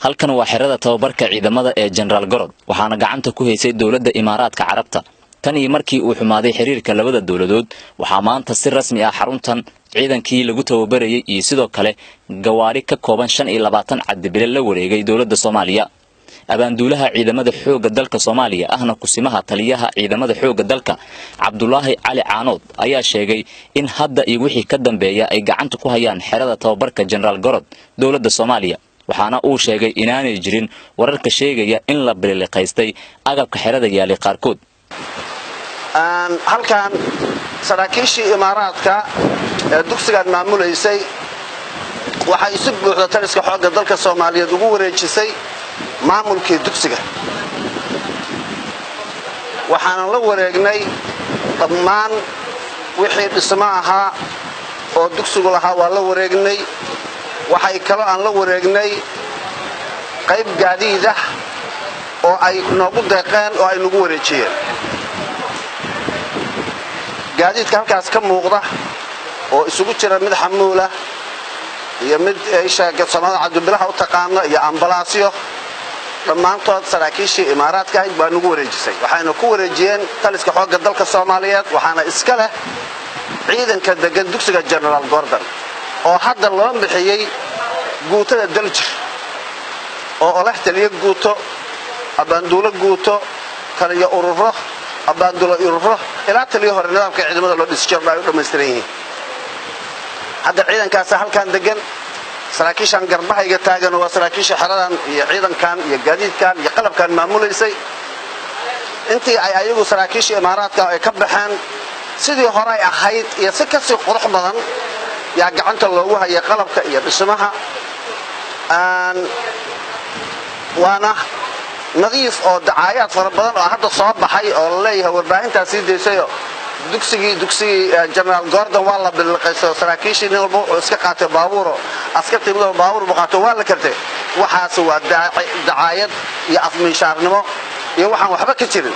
halkan waa xirada tababarka ciidamada ee General Gorod waxaana gacanta ku haysay dawladda Imaaraadka Carabta tan iyo markii uu xumaaday xiriirka labada dawladood waxaa maanta si rasmi ah xaruntan ciidankii lagu tababarayay iyo sidoo kale gawaari ka kooban 25 cadibile la wareegay dawladda Soomaaliya abaanduulaha ciidamada xoogga dalka Soomaaliya ahna kusimaha taliyaha ciidamada xoogga dalka Cabdullaahi Cali Caanood ayaa sheegay in hadda iyo wixii ka dambeeya ay gacanta ku hayaan xirada tababarka General Gorod dawladda Soomaaliya waxaana uu sheegay inaanay jirin wararka sheegaya in la biliqaystay agabka xirada yaali qaarkood halkan saraakiishii Imaaraadka ee dugsiga maamuleysay waxa ay si buuxda taliska xoogga dalka Soomaaliyeed ugu wareejisay maamulkii dugsiga waxaan la wareegnay dhammaan wixii dhismo ahaa oo dugsigu lahaa waa la wareegnay waxay kala aan la wareegnay qayb gaadiid ah oo ay noogu deeqeen oo ay nagu wareejiyeen gaadiidka halkaas ka muuqda oo isugu jira mid xamuula iyo mid sheega Soomaaliya cabdibilaha u taqaano iyo ambalaasyo dhammaantood saraakiishii Imaaraadka ay baa nagu wareejisay waxayna ku wareejiyeen taliska xoogga dalka Soomaaliyeed waxaana iska leh ciidanka degan dugsiga General Gordon oo hadda loo bixiyay guutada Daljir oo la taliye guuto abaanduula guuto taliye ururo abaanduula ururo ila taliye hore nidaamka ciidamada loo dhisay baa u dhameystiran yihiin hadda ciidankaas halkan degan saraakiishan garbahayga taagan waa saraakiisha xaradan iyo ciidankan iyo gaadiidkan iyo qalabkan maamuleysay intii ay ayagu saraakiisha Imaaraadka ay ka baxaan sidii hore ay ahayd iyo si ka sii qurux badan yaa gacanta loogu hayay qalabka iyo dhismaha waana nadiif oo dacaayad fara badan oo hadda soo baxay oo leeyahay warbaahintaas sii deysay dugsi General Gordon waa la bilqayso saraakiishii nin walba oo iska qaatay baabuur askartii baabuur buqaato waa la kartay waxaas waa dacaayad iyo afmiishaarnimo iyo waxaan waxba ka jirin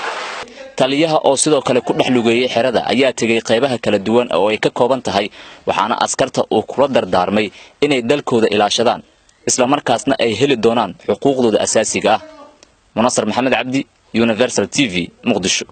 taliyaha oo sidoo kale ku dhaxlugeeyay xirada ayaa tagay qaybaha kala duwan oo ay ka kooban tahay waxaana askarta uu kula dardaarmay inay dalkooda ilaashadaan isla markaasna ay heli doonaan xuquuqdooda asaasiga ah Munasar Maxamed Cabdi Universal TV Muqdisho